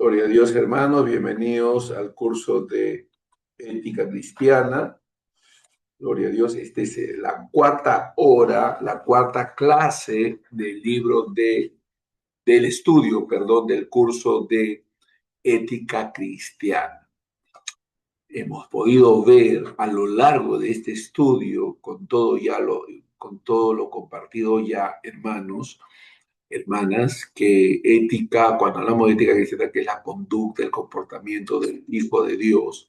Gloria a Dios, hermanos. Bienvenidos al curso de Ética Cristiana. Gloria a Dios. Esta es la cuarta hora, la cuarta clase del del estudio, perdón, del curso de Ética Cristiana. Hemos podido ver a lo largo de este estudio, con todo lo compartido ya, hermanos, hermanas, que ética, cuando hablamos de ética cristiana, que es la conducta, el comportamiento del Hijo de Dios,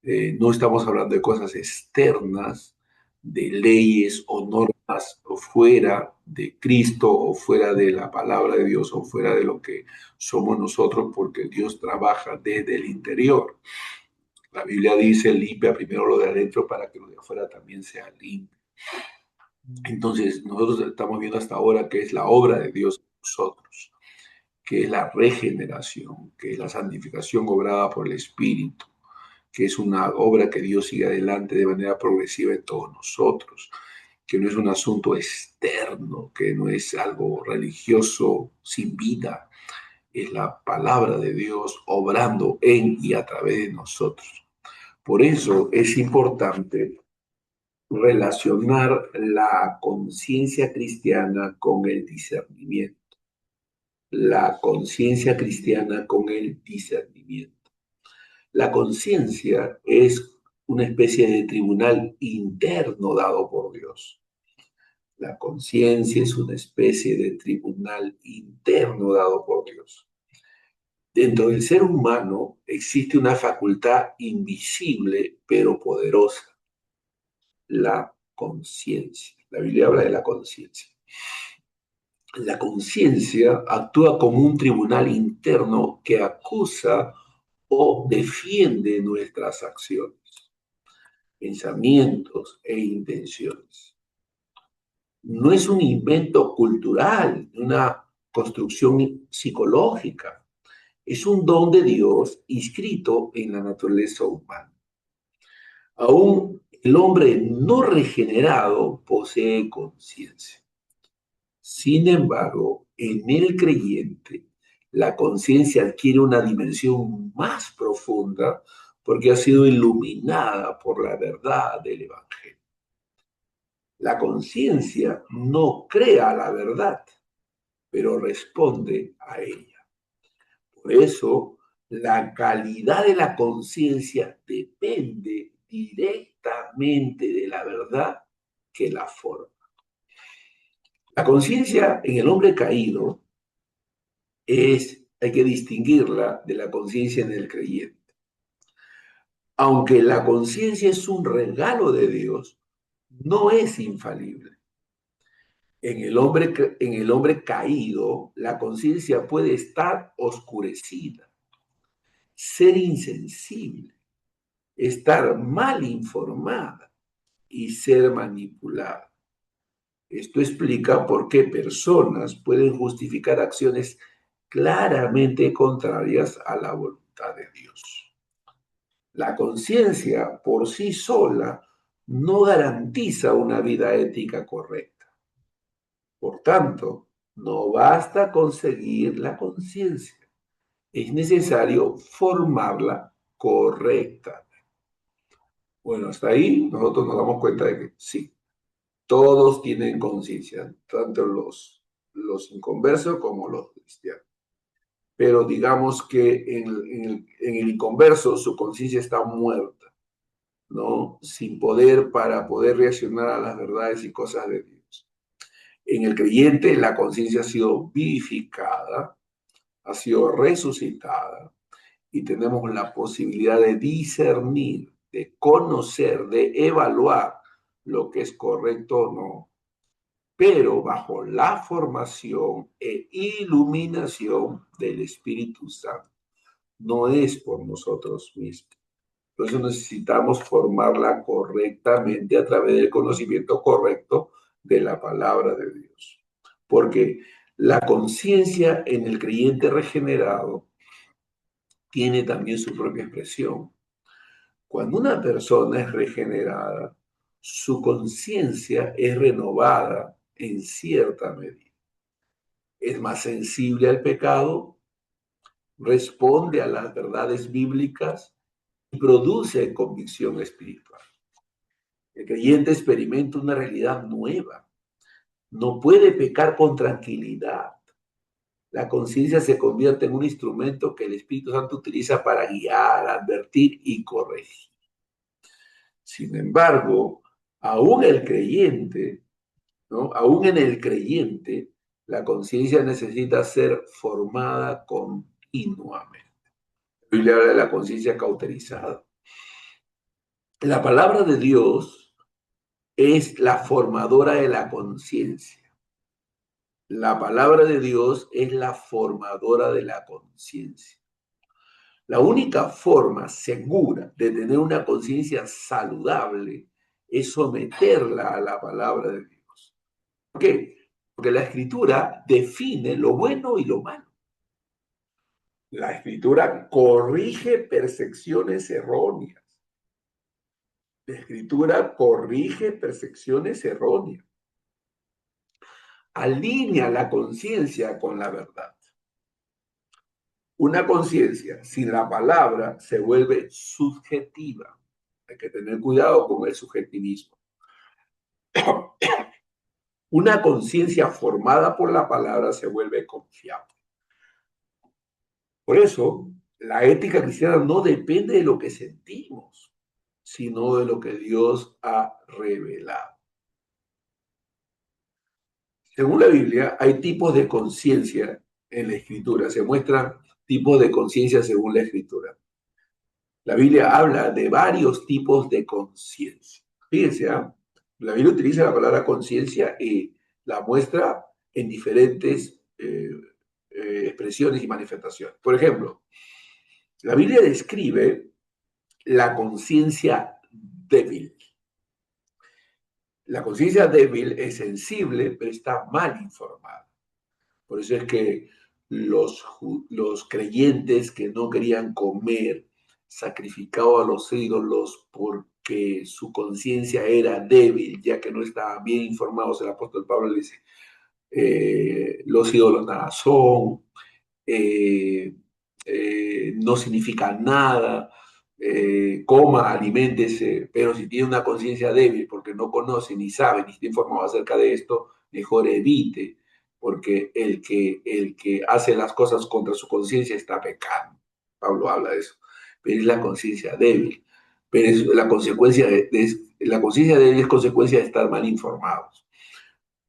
no estamos hablando de cosas externas, de leyes o normas o fuera de Cristo o fuera de la palabra de Dios o fuera de lo que somos nosotros, porque Dios trabaja desde el interior. La Biblia dice, limpia primero lo de adentro para que lo de afuera también sea limpio. Entonces, nosotros estamos viendo hasta ahora que es la obra de Dios en nosotros, que es la regeneración, que es la santificación obrada por el Espíritu, que es una obra que Dios sigue adelante de manera progresiva en todos nosotros, que no es un asunto externo, que no es algo religioso sin vida, es la palabra de Dios obrando en y a través de nosotros. Por eso es importante relacionar la conciencia cristiana con el discernimiento. La conciencia cristiana con el discernimiento. La conciencia es una especie de tribunal interno dado por Dios. La conciencia es una especie de tribunal interno dado por Dios. Dentro del ser humano existe una facultad invisible pero poderosa, la conciencia. La Biblia habla de la conciencia. La conciencia actúa como un tribunal interno que acusa o defiende nuestras acciones, pensamientos e intenciones. No es un invento cultural, una construcción psicológica. Es un don de Dios inscrito en la naturaleza humana. Aún el hombre no regenerado posee conciencia. Sin embargo, en el creyente, la conciencia adquiere una dimensión más profunda porque ha sido iluminada por la verdad del Evangelio. La conciencia no crea la verdad, pero responde a ella. Por eso, la calidad de la conciencia depende directamente de la verdad que la forma. La conciencia en el hombre caído hay que distinguirla de la conciencia en el creyente. Aunque la conciencia es un regalo de Dios, no es infalible. En el hombre caído, la conciencia puede estar oscurecida, ser insensible, estar mal informada y ser manipulada. Esto explica por qué personas pueden justificar acciones claramente contrarias a la voluntad de Dios. La conciencia por sí sola no garantiza una vida ética correcta. Por tanto, no basta conseguir la conciencia, es necesario formarla correctamente. Bueno, hasta ahí nosotros nos damos cuenta de que sí, todos tienen conciencia, tanto los inconversos como los cristianos. Pero digamos que en el inconverso su conciencia está muerta, ¿no? Sin poder para poder reaccionar a las verdades y cosas de Dios. En el creyente la conciencia ha sido vivificada, ha sido resucitada y tenemos la posibilidad de discernir, de conocer, de evaluar lo que es correcto o no, pero bajo la formación e iluminación del Espíritu Santo. No es por nosotros mismos. Por eso necesitamos formarla correctamente a través del conocimiento correcto de la palabra de Dios. Porque la conciencia en el creyente regenerado tiene también su propia expresión. Cuando una persona es regenerada, su conciencia es renovada en cierta medida. Es más sensible al pecado, responde a las verdades bíblicas y produce convicción espiritual. El creyente experimenta una realidad nueva. No puede pecar con tranquilidad. La conciencia se convierte en un instrumento que el Espíritu Santo utiliza para guiar, advertir y corregir. Sin embargo, aún el creyente, ¿no? Aún en el creyente, la conciencia necesita ser formada continuamente. La Biblia habla de la conciencia cauterizada. La palabra de Dios es la formadora de la conciencia. La palabra de Dios es la formadora de la conciencia. La única forma segura de tener una conciencia saludable es someterla a la palabra de Dios. ¿Por qué? Porque la escritura define lo bueno y lo malo. La escritura corrige percepciones erróneas. La escritura corrige percepciones erróneas. Alinea la conciencia con la verdad. Una conciencia sin la palabra se vuelve subjetiva. Hay que tener cuidado con el subjetivismo. Una conciencia formada por la palabra se vuelve confiable. Por eso, la ética cristiana no depende de lo que sentimos, sino de lo que Dios ha revelado. Según la Biblia, hay tipos de conciencia en la Escritura. Se muestran tipos de conciencia según la Escritura. La Biblia habla de varios tipos de conciencia. Fíjense, la Biblia utiliza la palabra conciencia y la muestra en diferentes expresiones y manifestaciones. Por ejemplo, la Biblia describe la conciencia débil. La conciencia débil es sensible, pero está mal informada. Por eso es que los creyentes que no querían comer sacrificaban a los ídolos porque su conciencia era débil, ya que no estaban bien informados. El apóstol Pablo dice, los ídolos nada son, eh, no significan nada, coma, aliméntese, pero si tiene una conciencia débil porque no conoce, ni sabe, ni está informado acerca de esto, mejor evite, porque el que hace las cosas contra su conciencia está pecando. Pablo habla de eso, pero es la conciencia débil, pero es la consecuencia la conciencia débil es consecuencia de estar mal informados.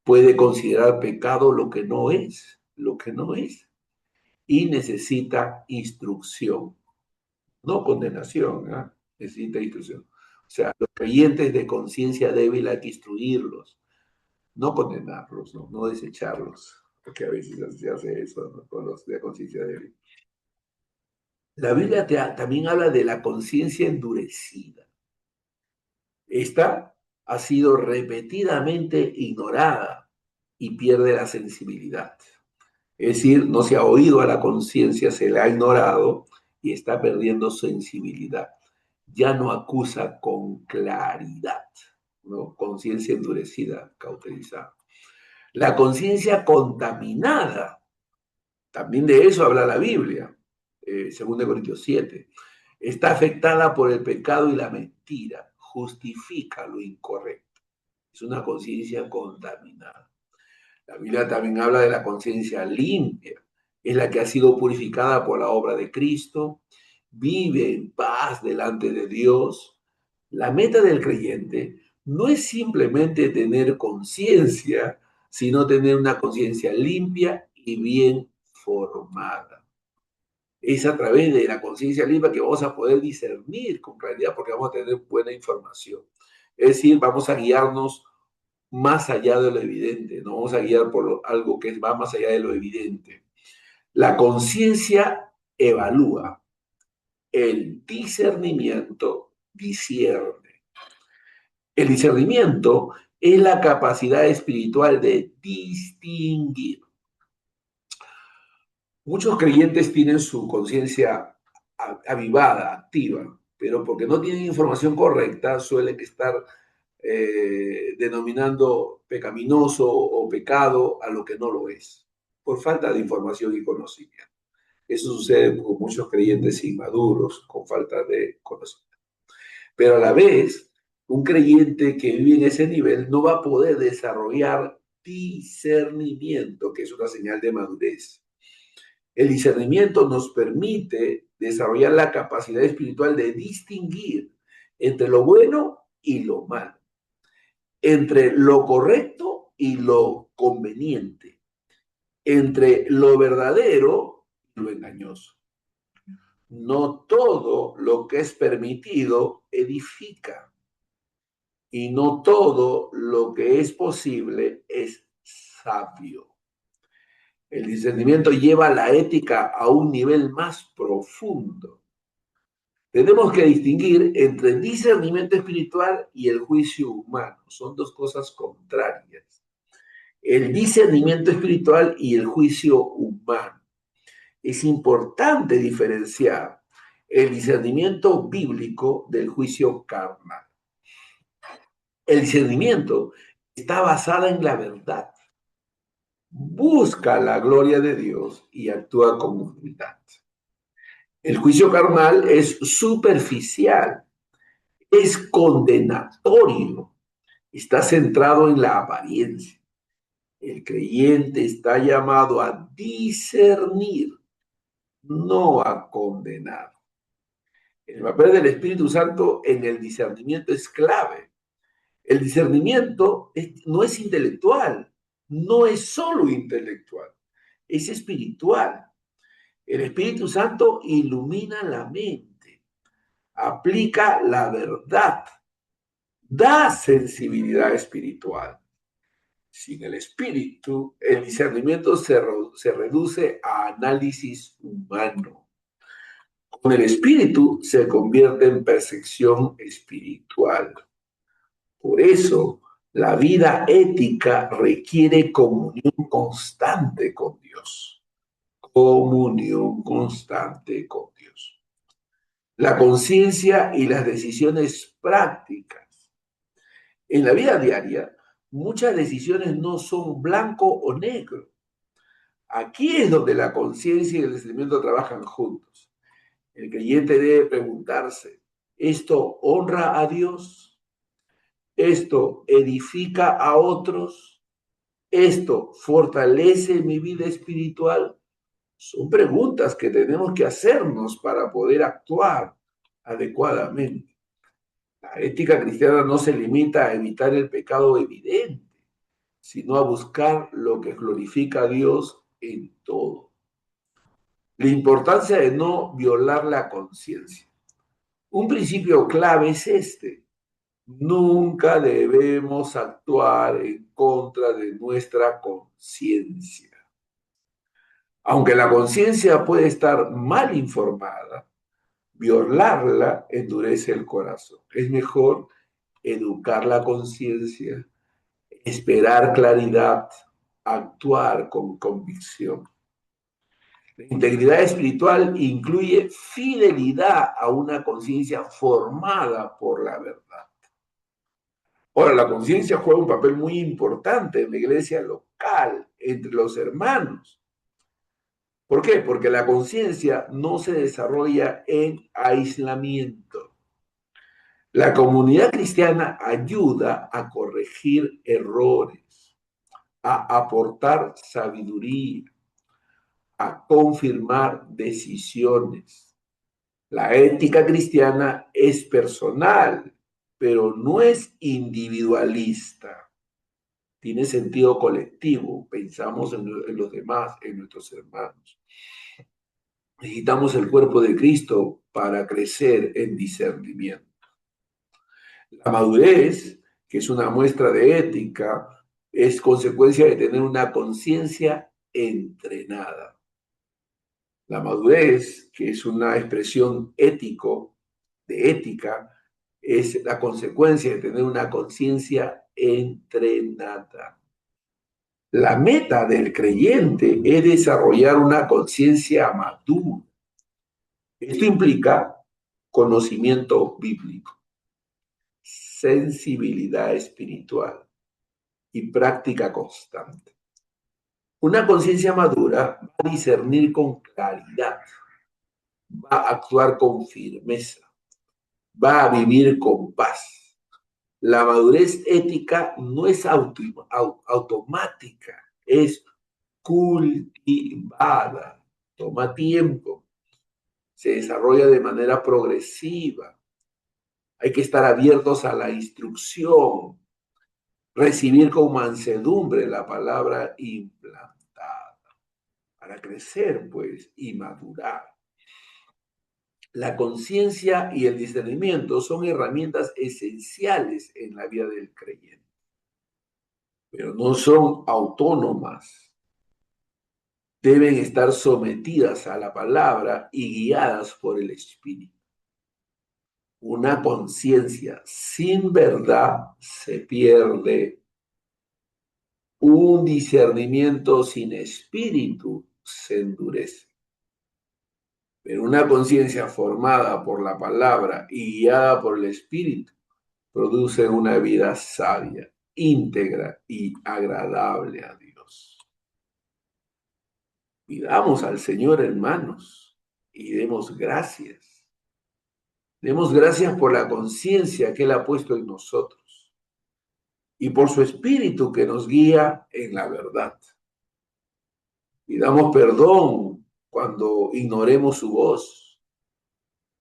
Puede considerar pecado lo que no es, y necesita instrucción, no condenación, ¿eh? Necesita instrucción. O sea, los creyentes de conciencia débil hay que instruirlos, no condenarlos, no desecharlos, porque a veces se hace eso, ¿no? Con los de conciencia débil. La Biblia también habla de la conciencia endurecida. Esta ha sido repetidamente ignorada y pierde la sensibilidad. Es decir, no se ha oído a la conciencia, se le ha ignorado y está perdiendo sensibilidad. Ya no acusa con claridad, ¿no? Conciencia endurecida, cauterizada. La conciencia contaminada, también de eso habla la Biblia, 2 Corintios 7, está afectada por el pecado y la mentira, justifica lo incorrecto. Es una conciencia contaminada. La Biblia también habla de la conciencia limpia, es la que ha sido purificada por la obra de Cristo, vive en paz delante de Dios. La meta del creyente no es simplemente tener conciencia, sino tener una conciencia limpia y bien formada. Es a través de la conciencia limpia que vamos a poder discernir con claridad porque vamos a tener buena información. Es decir, vamos a guiarnos más allá de lo evidente, no vamos a guiar por algo que va más allá de lo evidente. La conciencia evalúa, el discernimiento discierne. El discernimiento es la capacidad espiritual de distinguir. Muchos creyentes tienen su conciencia avivada, activa, pero porque no tienen información correcta suelen estar denominando pecaminoso o pecado a lo que no lo es, por falta de información y conocimiento. Eso sucede con muchos creyentes inmaduros, con falta de conocimiento. Pero a la vez, un creyente que vive en ese nivel no va a poder desarrollar discernimiento, que es una señal de madurez. El discernimiento nos permite desarrollar la capacidad espiritual de distinguir entre lo bueno y lo malo, entre lo correcto y lo conveniente, entre lo verdadero y lo engañoso. No todo lo que es permitido edifica y no todo lo que es posible es sabio. El discernimiento lleva la ética a un nivel más profundo. Tenemos que distinguir entre el discernimiento espiritual y el juicio humano. Son dos cosas contrarias. El discernimiento espiritual y el juicio humano. Es importante diferenciar el discernimiento bíblico del juicio carnal. El discernimiento está basado en la verdad. Busca la gloria de Dios y actúa con humildad. El juicio carnal es superficial, es condenatorio, está centrado en la apariencia. El creyente está llamado a discernir, no a condenar. El papel del Espíritu Santo en el discernimiento es clave. El discernimiento no es intelectual, no es solo intelectual, es espiritual. El Espíritu Santo ilumina la mente, aplica la verdad, da sensibilidad espiritual. Sin el Espíritu, el discernimiento se reduce a análisis humano. Con el Espíritu se convierte en percepción espiritual. Por eso, la vida ética requiere comunión constante con Dios. Comunión constante con Dios. La conciencia y las decisiones prácticas. En la vida diaria, muchas decisiones no son blanco o negro. Aquí es donde la conciencia y el discernimiento trabajan juntos. El creyente debe preguntarse, ¿esto honra a Dios? ¿Esto edifica a otros? ¿Esto fortalece mi vida espiritual? Son preguntas que tenemos que hacernos para poder actuar adecuadamente. La ética cristiana no se limita a evitar el pecado evidente, sino a buscar lo que glorifica a Dios en todo. La importancia de no violar la conciencia. Un principio clave es este. Nunca debemos actuar en contra de nuestra conciencia. Aunque la conciencia puede estar mal informada, violarla endurece el corazón. Es mejor educar la conciencia, esperar claridad, actuar con convicción. La integridad espiritual incluye fidelidad a una conciencia formada por la verdad. Ahora, la conciencia juega un papel muy importante en la iglesia local, entre los hermanos. ¿Por qué? Porque la conciencia no se desarrolla en aislamiento. La comunidad cristiana ayuda a corregir errores, a aportar sabiduría, a confirmar decisiones. La ética cristiana es personal, pero no es individualista. Tiene sentido colectivo. Pensamos en los demás, en nuestros hermanos. Necesitamos el cuerpo de Cristo para crecer en discernimiento. La madurez, que es una muestra de ética, es consecuencia de tener una conciencia entrenada. La madurez, que es una expresión de ética, es la consecuencia de tener una conciencia entrenada. La meta del creyente es desarrollar una conciencia madura. Esto implica conocimiento bíblico, sensibilidad espiritual y práctica constante. Una conciencia madura va a discernir con claridad, va a actuar con firmeza, va a vivir con paz. La madurez ética no es automática, es cultivada, toma tiempo, se desarrolla de manera progresiva. Hay que estar abiertos a la instrucción, recibir con mansedumbre la palabra implantada, para crecer, pues, y madurar. La conciencia y el discernimiento son herramientas esenciales en la vida del creyente, pero no son autónomas. Deben estar sometidas a la palabra y guiadas por el Espíritu. Una conciencia sin verdad se pierde. Un discernimiento sin espíritu se endurece. Pero una conciencia formada por la palabra y guiada por el Espíritu produce una vida sabia, íntegra y agradable a Dios. Pidamos al Señor, hermanos, y demos gracias. Demos gracias por la conciencia que Él ha puesto en nosotros y por su Espíritu que nos guía en la verdad. Pidamos perdón cuando ignoremos su voz,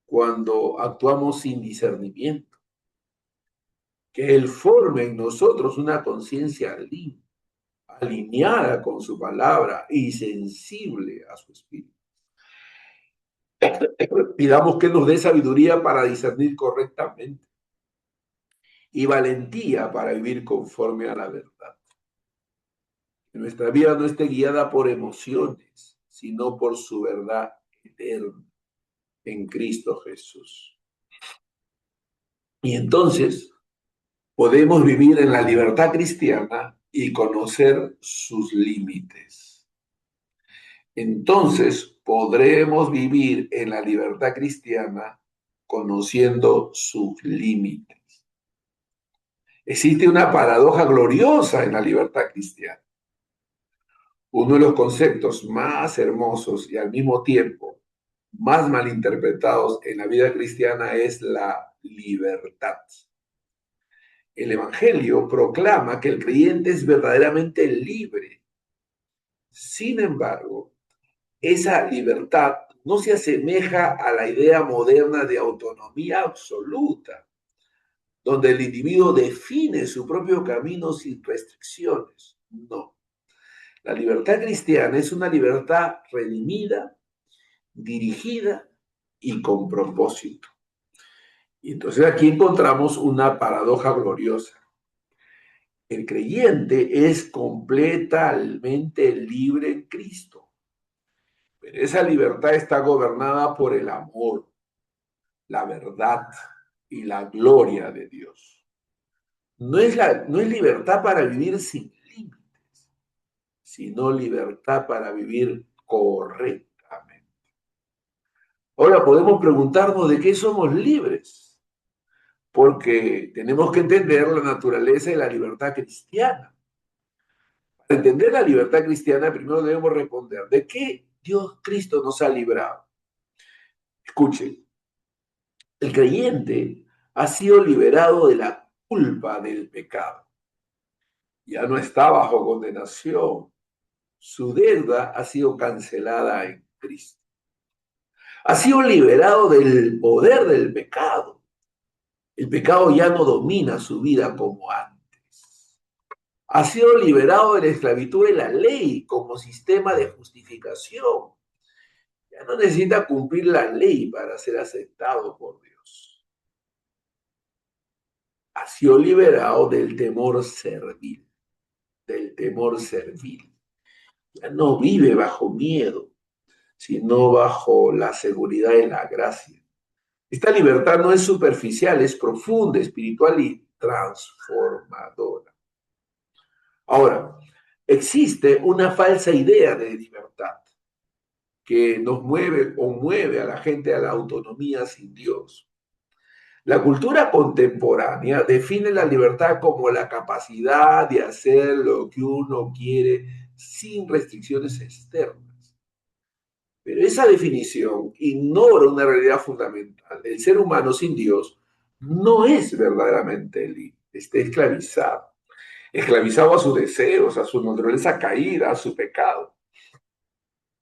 cuando actuamos sin discernimiento. Que Él forme en nosotros una conciencia limpia, alineada con su palabra y sensible a su espíritu. Pidamos que nos dé sabiduría para discernir correctamente y valentía para vivir conforme a la verdad. Que nuestra vida no esté guiada por emociones, sino por su verdad eterna en Cristo Jesús. Y entonces podemos vivir en la libertad cristiana y conocer sus límites. Entonces podremos vivir en la libertad cristiana conociendo sus límites. Existe una paradoja gloriosa en la libertad cristiana. Uno de los conceptos más hermosos y al mismo tiempo más malinterpretados en la vida cristiana es la libertad. El Evangelio proclama que el creyente es verdaderamente libre. Sin embargo, esa libertad no se asemeja a la idea moderna de autonomía absoluta, donde el individuo define su propio camino sin restricciones. No. La libertad cristiana es una libertad redimida, dirigida y con propósito. Y entonces aquí encontramos una paradoja gloriosa. El creyente es completamente libre en Cristo, pero esa libertad está gobernada por el amor, la verdad y la gloria de Dios. No es libertad para vivir sin límites, sino libertad para vivir correctamente. Ahora podemos preguntarnos de qué somos libres, porque tenemos que entender la naturaleza de la libertad cristiana. Para entender la libertad cristiana, primero debemos responder, ¿de qué Dios Cristo nos ha librado? Escuchen, el creyente ha sido liberado de la culpa del pecado. Ya no está bajo condenación. Su deuda ha sido cancelada en Cristo. Ha sido liberado del poder del pecado. El pecado ya no domina su vida como antes. Ha sido liberado de la esclavitud de la ley como sistema de justificación. Ya no necesita cumplir la ley para ser aceptado por Dios. Ha sido liberado del temor servil, Ya no vive bajo miedo, sino bajo la seguridad de la gracia. Esta libertad no es superficial, es profunda, espiritual y transformadora. Ahora, existe una falsa idea de libertad que nos mueve o mueve a la gente a la autonomía sin Dios. La cultura contemporánea define la libertad como la capacidad de hacer lo que uno quiere sin restricciones externas. Pero esa definición ignora una realidad fundamental. El ser humano sin Dios no es verdaderamente libre, está esclavizado. Esclavizado a sus deseos, a su naturaleza caída, a su pecado.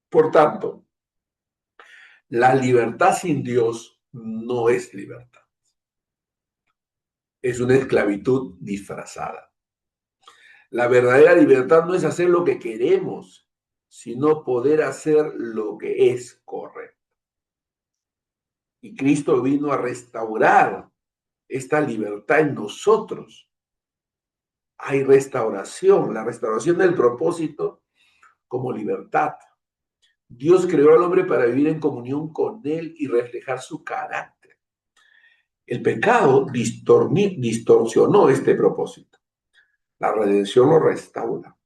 Por tanto, la libertad sin Dios no es libertad. Es una esclavitud disfrazada. La verdadera libertad no es hacer lo que queremos, sino poder hacer lo que es correcto. Y Cristo vino a restaurar esta libertad en nosotros. Hay restauración, la restauración del propósito como libertad. Dios creó al hombre para vivir en comunión con él y reflejar su carácter. El pecado distorsionó este propósito. La redención lo restaura.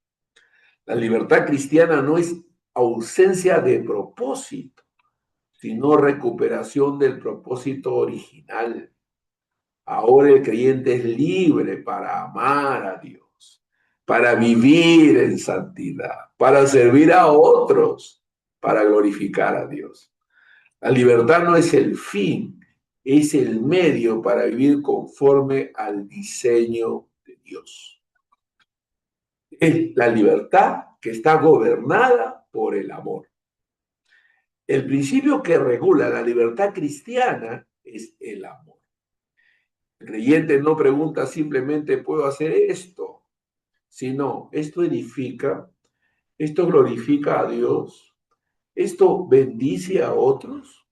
La libertad cristiana no es ausencia de propósito, sino recuperación del propósito original. Ahora el creyente es libre para amar a Dios, para vivir en santidad, para servir a otros, para glorificar a Dios. La libertad no es el fin, es el medio para vivir conforme al diseño de Dios. Es la libertad que está gobernada por el amor. El principio que regula la libertad cristiana es el amor. El creyente no pregunta simplemente, ¿puedo hacer esto? Sino, ¿esto edifica? ¿Esto glorifica a Dios? ¿Esto bendice a otros?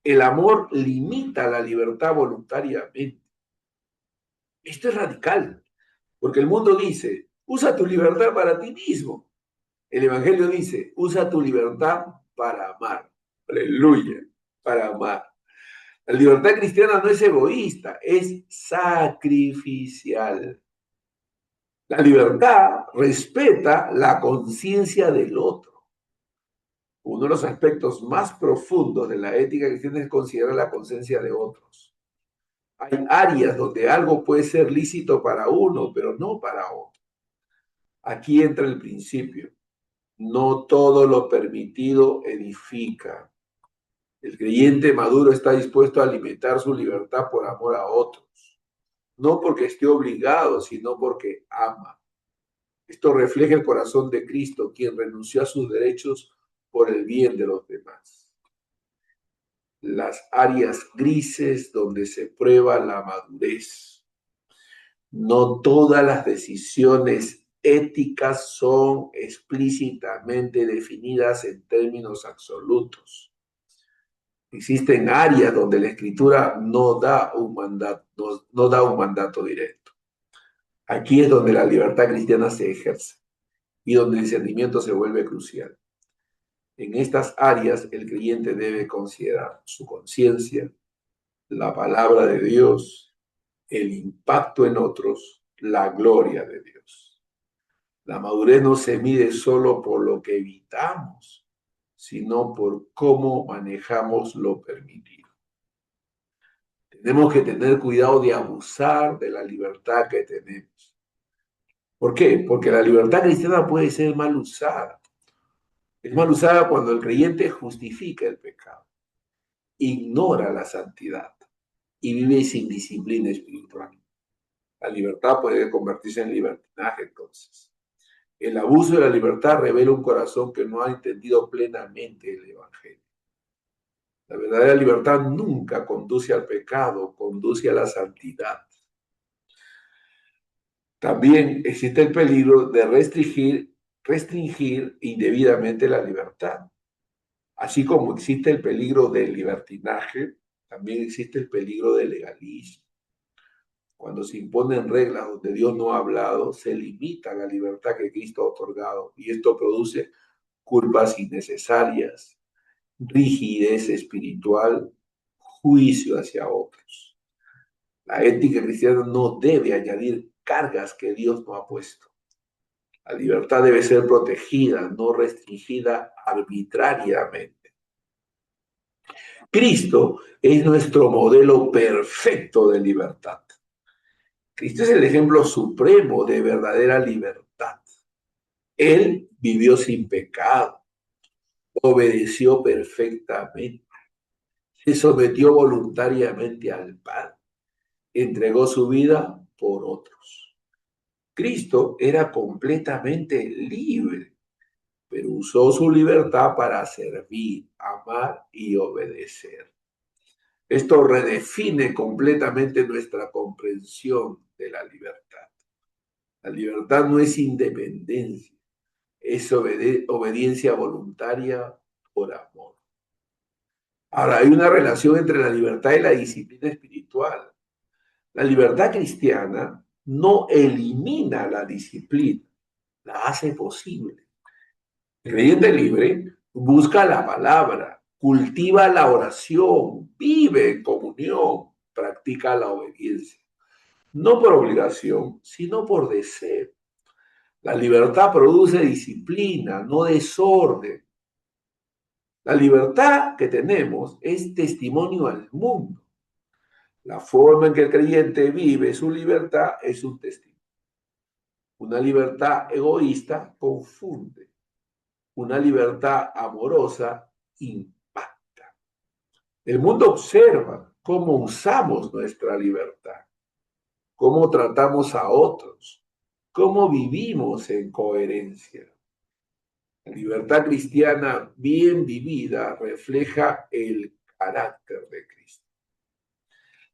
El amor limita la libertad voluntariamente. Esto es radical, porque el mundo dice, usa tu libertad para ti mismo. El Evangelio dice, usa tu libertad para amar. Aleluya, para amar. La libertad cristiana no es egoísta, es sacrificial. La libertad respeta la conciencia del otro. Uno de los aspectos más profundos de la ética cristiana es considerar la conciencia de otros. Hay áreas donde algo puede ser lícito para uno, pero no para otro. Aquí entra el principio. No todo lo permitido edifica. El creyente maduro está dispuesto a limitar su libertad por amor a otros. No porque esté obligado, sino porque ama. Esto refleja el corazón de Cristo, quien renunció a sus derechos por el bien de los demás. Las áreas grises donde se prueba la madurez. No todas las decisiones éticas son explícitamente definidas en términos absolutos. Existen áreas donde la Escritura no da un mandato directo. Aquí es donde la libertad cristiana se ejerce y donde el discernimiento se vuelve crucial. En estas áreas el creyente debe considerar su conciencia, la palabra de Dios, el impacto en otros, la gloria de Dios. La madurez no se mide solo por lo que evitamos, sino por cómo manejamos lo permitido. Tenemos que tener cuidado de abusar de la libertad que tenemos. ¿Por qué? Porque la libertad cristiana puede ser mal usada. Es mal usada cuando el creyente justifica el pecado, ignora la santidad y vive sin disciplina espiritual. La libertad puede convertirse en libertinaje entonces. El abuso de la libertad revela un corazón que no ha entendido plenamente el Evangelio. La verdadera libertad nunca conduce al pecado, conduce a la santidad. También existe el peligro de restringir indebidamente la libertad. Así como existe el peligro del libertinaje, también existe el peligro del legalismo. Cuando se imponen reglas donde Dios no ha hablado, se limita la libertad que Cristo ha otorgado y esto produce culpas innecesarias, rigidez espiritual, juicio hacia otros. La ética cristiana no debe añadir cargas que Dios no ha puesto. La libertad debe ser protegida, no restringida arbitrariamente. Cristo es nuestro modelo perfecto de libertad. Cristo es el ejemplo supremo de verdadera libertad. Él vivió sin pecado, obedeció perfectamente, se sometió voluntariamente al Padre, entregó su vida por otros. Cristo era completamente libre, pero usó su libertad para servir, amar y obedecer. Esto redefine completamente nuestra comprensión de la libertad. La libertad no es independencia, es obediencia voluntaria por amor. Ahora, hay una relación entre la libertad y la disciplina espiritual. La libertad cristiana no elimina la disciplina, la hace posible. El creyente libre busca la palabra, cultiva la oración, vive en comunión, practica la obediencia. No por obligación, sino por deseo. La libertad produce disciplina, no desorden. La libertad que tenemos es testimonio al mundo. La forma en que el creyente vive su libertad es un testimonio. Una libertad egoísta confunde. Una libertad amorosa impacta. El mundo observa cómo usamos nuestra libertad, cómo tratamos a otros, cómo vivimos en coherencia. La libertad cristiana bien vivida refleja el carácter de Cristo.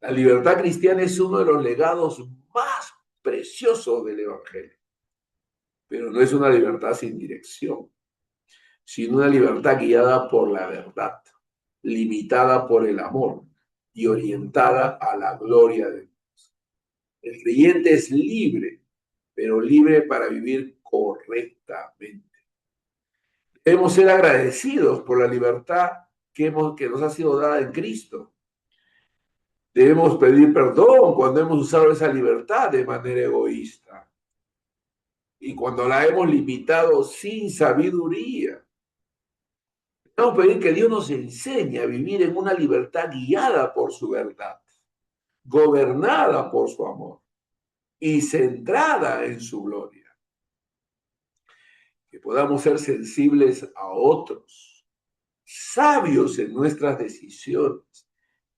La libertad cristiana es uno de los legados más preciosos del Evangelio, pero no es una libertad sin dirección, sino una libertad guiada por la verdad, limitada por el amor y orientada a la gloria de Dios. El creyente es libre, pero libre para vivir correctamente. Debemos ser agradecidos por la libertad que nos ha sido dada en Cristo. Debemos pedir perdón cuando hemos usado esa libertad de manera egoísta y cuando la hemos limitado sin sabiduría. Debemos pedir que Dios nos enseñe a vivir en una libertad guiada por su verdad, gobernada por su amor y centrada en su gloria. Que podamos ser sensibles a otros, sabios en nuestras decisiones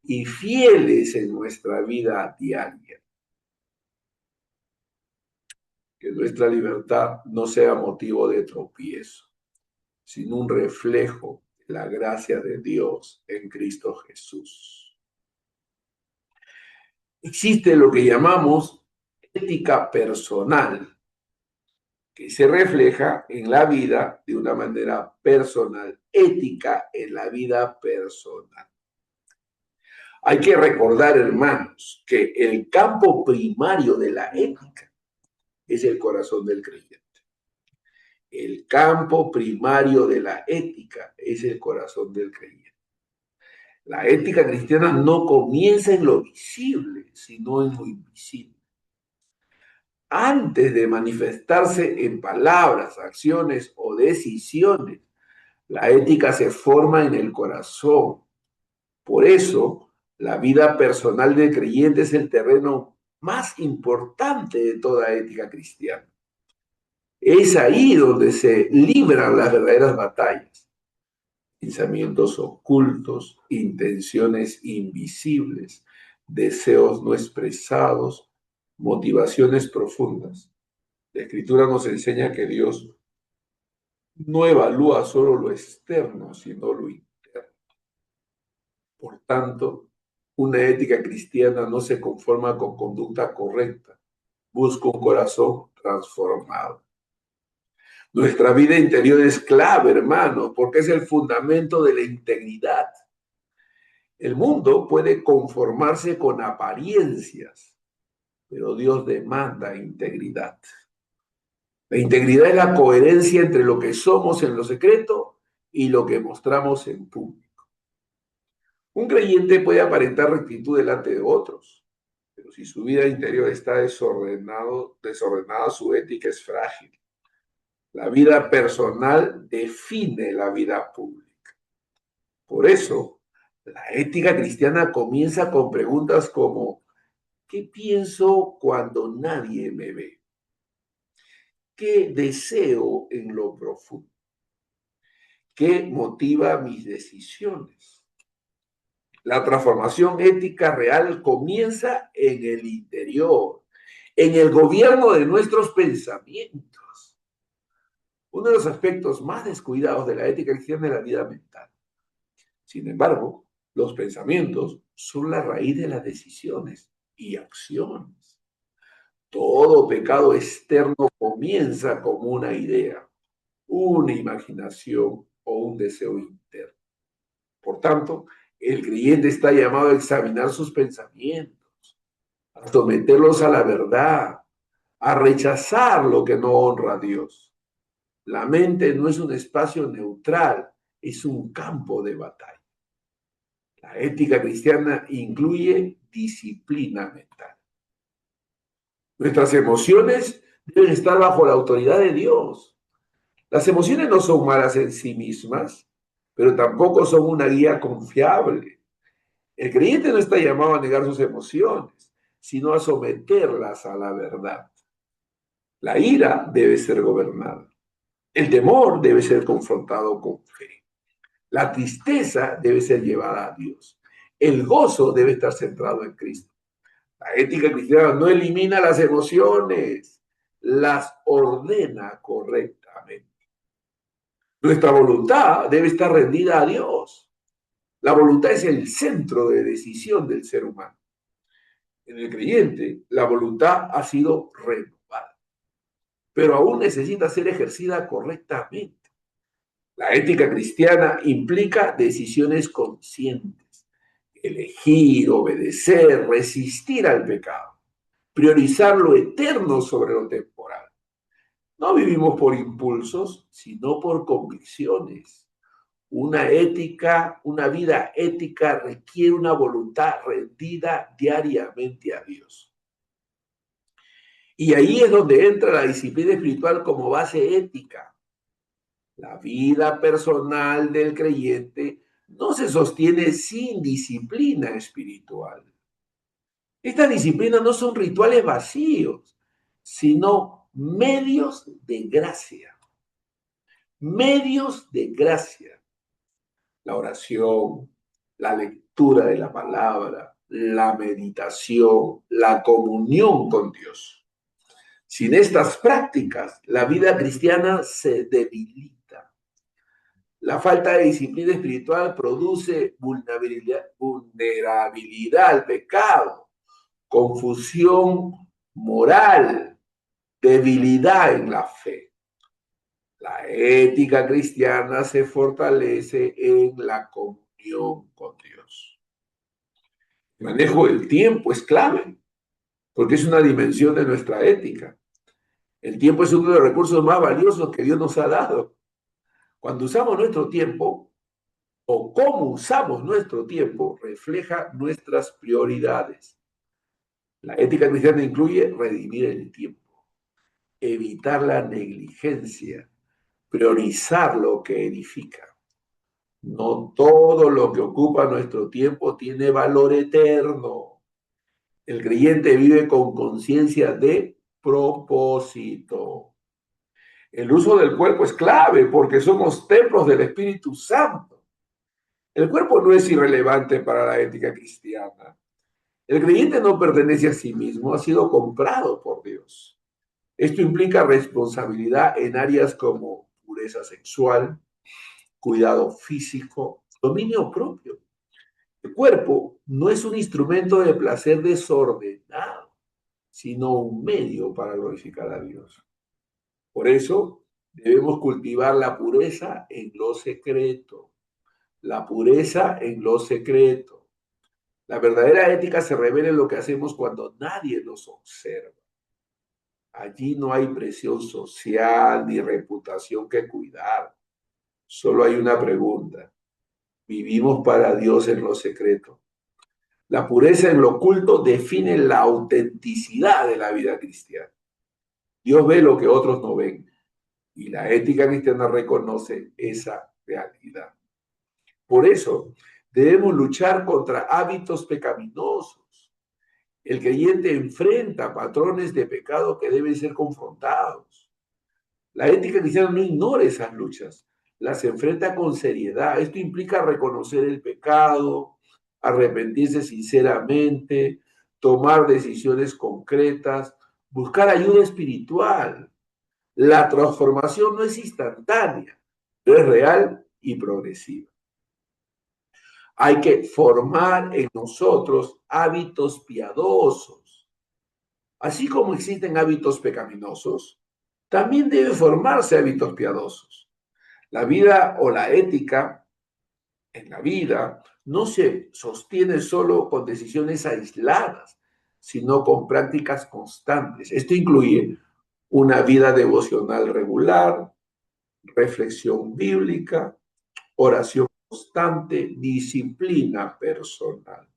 y fieles en nuestra vida diaria. Que nuestra libertad no sea motivo de tropiezo, sino un reflejo de la gracia de Dios en Cristo Jesús. Existe lo que llamamos ética personal, que se refleja en la vida de una manera personal, ética en la vida personal. Hay que recordar, hermanos, que el campo primario de la ética es el corazón del creyente. El campo primario de la ética es el corazón del creyente. La ética cristiana no comienza en lo visible, sino en lo invisible. Antes de manifestarse en palabras, acciones o decisiones, la ética se forma en el corazón. Por eso, la vida personal del creyente es el terreno más importante de toda ética cristiana. Es ahí donde se libran las verdaderas batallas. Pensamientos ocultos, intenciones invisibles, deseos no expresados, motivaciones profundas. La Escritura nos enseña que Dios no evalúa solo lo externo, sino lo interno. Por tanto, una ética cristiana no se conforma con conducta correcta, busca un corazón transformado. Nuestra vida interior es clave, hermano, porque es el fundamento de la integridad. El mundo puede conformarse con apariencias, pero Dios demanda integridad. La integridad es la coherencia entre lo que somos en lo secreto y lo que mostramos en público. Un creyente puede aparentar rectitud delante de otros, pero si su vida interior está desordenada, su ética es frágil. La vida personal define la vida pública. Por eso, la ética cristiana comienza con preguntas como: ¿qué pienso cuando nadie me ve? ¿Qué deseo en lo profundo? ¿Qué motiva mis decisiones? La transformación ética real comienza en el interior, en el gobierno de nuestros pensamientos. Uno de los aspectos más descuidados de la ética cristiana es la vida mental. Sin embargo, los pensamientos son la raíz de las decisiones y acciones. Todo pecado externo comienza como una idea, una imaginación o un deseo interno. Por tanto, el creyente está llamado a examinar sus pensamientos, a someterlos a la verdad, a rechazar lo que no honra a Dios. La mente no es un espacio neutral, es un campo de batalla. La ética cristiana incluye disciplina mental. Nuestras emociones deben estar bajo la autoridad de Dios. Las emociones no son malas en sí mismas, pero tampoco son una guía confiable. El creyente no está llamado a negar sus emociones, sino a someterlas a la verdad. La ira debe ser gobernada. El temor debe ser confrontado con fe. La tristeza debe ser llevada a Dios. El gozo debe estar centrado en Cristo. La ética cristiana no elimina las emociones, las ordena correctamente. Nuestra voluntad debe estar rendida a Dios. La voluntad es el centro de decisión del ser humano. En el creyente, la voluntad ha sido renovada, pero aún necesita ser ejercida correctamente. La ética cristiana implica decisiones conscientes, elegir, obedecer, resistir al pecado, priorizar lo eterno sobre lo temporal. No vivimos por impulsos, sino por convicciones. Una vida ética requiere una voluntad rendida diariamente a Dios. Y ahí es donde entra la disciplina espiritual como base ética. La vida personal del creyente no se sostiene sin disciplina espiritual. Estas disciplinas no son rituales vacíos, sino medios de gracia. Medios de gracia. La oración, la lectura de la palabra, la meditación, la comunión con Dios. Sin estas prácticas, la vida cristiana se debilita. La falta de disciplina espiritual produce vulnerabilidad al pecado, confusión moral, debilidad en la fe. La ética cristiana se fortalece en la comunión con Dios. El manejo del tiempo es clave, porque es una dimensión de nuestra ética. El tiempo es uno de los recursos más valiosos que Dios nos ha dado. Cuando usamos nuestro tiempo, o cómo usamos nuestro tiempo, refleja nuestras prioridades. La ética cristiana incluye redimir el tiempo, evitar la negligencia, priorizar lo que edifica. No todo lo que ocupa nuestro tiempo tiene valor eterno. El creyente vive con conciencia de propósito. El uso del cuerpo es clave porque somos templos del Espíritu Santo. El cuerpo no es irrelevante para la ética cristiana. El creyente no pertenece a sí mismo, ha sido comprado por Dios. Esto implica responsabilidad en áreas como pureza sexual, cuidado físico, dominio propio. El cuerpo no es un instrumento de placer desordenado, sino un medio para glorificar a Dios. Por eso debemos cultivar la pureza en lo secreto. La pureza en lo secreto. La verdadera ética se revela en lo que hacemos cuando nadie nos observa. Allí no hay presión social ni reputación que cuidar. Solo hay una pregunta. ¿Vivimos para Dios en lo secreto? La pureza en lo oculto define la autenticidad de la vida cristiana. Dios ve lo que otros no ven y la ética cristiana reconoce esa realidad. Por eso debemos luchar contra hábitos pecaminosos. El creyente enfrenta patrones de pecado que deben ser confrontados. La ética cristiana no ignora esas luchas, las enfrenta con seriedad. Esto implica reconocer el pecado, arrepentirse sinceramente, tomar decisiones concretas, buscar ayuda espiritual. La transformación no es instantánea, pero es real y progresiva. Hay que formar en nosotros hábitos piadosos. Así como existen hábitos pecaminosos, también deben formarse hábitos piadosos. La vida o la ética en la vida no se sostiene solo con decisiones aisladas, sino con prácticas constantes. Esto incluye una vida devocional regular, reflexión bíblica, oración constante, disciplina personal.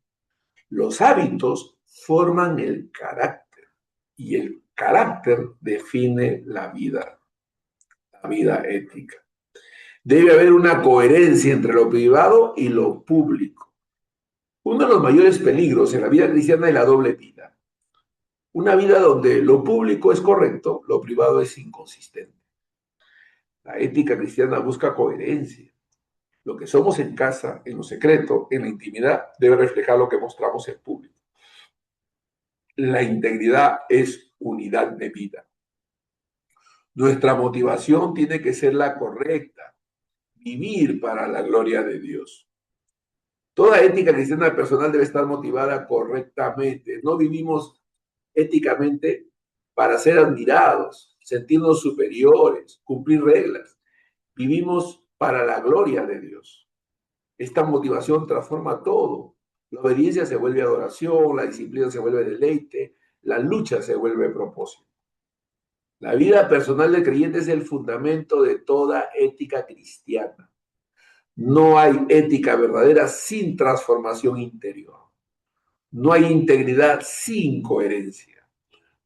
Los hábitos forman el carácter y el carácter define la vida ética. Debe haber una coherencia entre lo privado y lo público. Uno de los mayores peligros en la vida cristiana es la doble vida. Una vida donde lo público es correcto, lo privado es inconsistente. La ética cristiana busca coherencia. Lo que somos en casa, en lo secreto, en la intimidad, debe reflejar lo que mostramos en público. La integridad es unidad de vida. Nuestra motivación tiene que ser la correcta, vivir para la gloria de Dios. Toda ética cristiana personal debe estar motivada correctamente. No vivimos éticamente para ser admirados, sentirnos superiores, cumplir reglas. Vivimos para la gloria de Dios. Esta motivación transforma todo. La obediencia se vuelve adoración, la disciplina se vuelve deleite, la lucha se vuelve propósito. La vida personal del creyente es el fundamento de toda ética cristiana. No hay ética verdadera sin transformación interior. No hay integridad sin coherencia.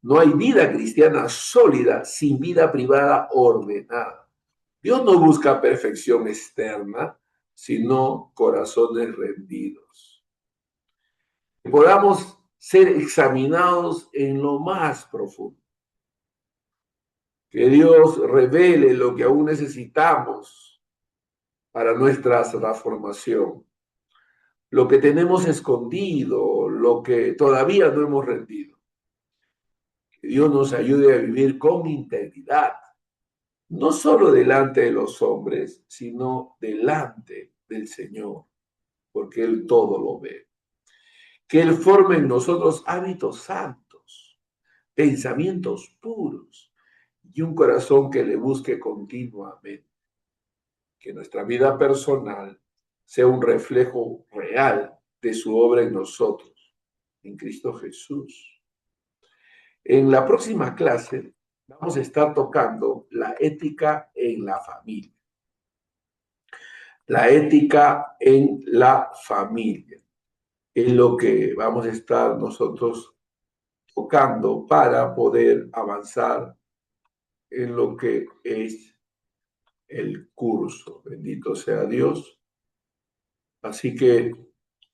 No hay vida cristiana sólida sin vida privada ordenada. Dios no busca perfección externa, sino corazones rendidos. Que podamos ser examinados en lo más profundo. Que Dios revele lo que aún necesitamos para nuestra transformación. Lo que tenemos escondido, lo que todavía no hemos rendido. Que Dios nos ayude a vivir con integridad, no solo delante de los hombres, sino delante del Señor, porque Él todo lo ve. Que Él forme en nosotros hábitos santos, pensamientos puros y un corazón que le busque continuamente. Que nuestra vida personal sea un reflejo real de su obra en nosotros, en Cristo Jesús. En la próxima clase vamos a estar tocando la ética en la familia. La ética en la familia es lo que vamos a estar nosotros tocando para poder avanzar en lo que es el curso. Bendito sea Dios. Así que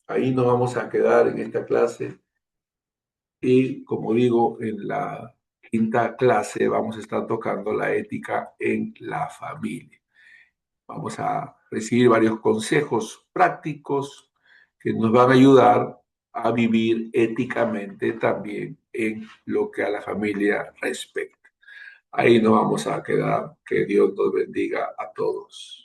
ahí nos vamos a quedar en esta clase y, como digo, en la quinta clase vamos a estar tocando la ética en la familia. Vamos a recibir varios consejos prácticos que nos van a ayudar a vivir éticamente también en lo que a la familia respecta. Ahí nos vamos a quedar. Que Dios nos bendiga a todos.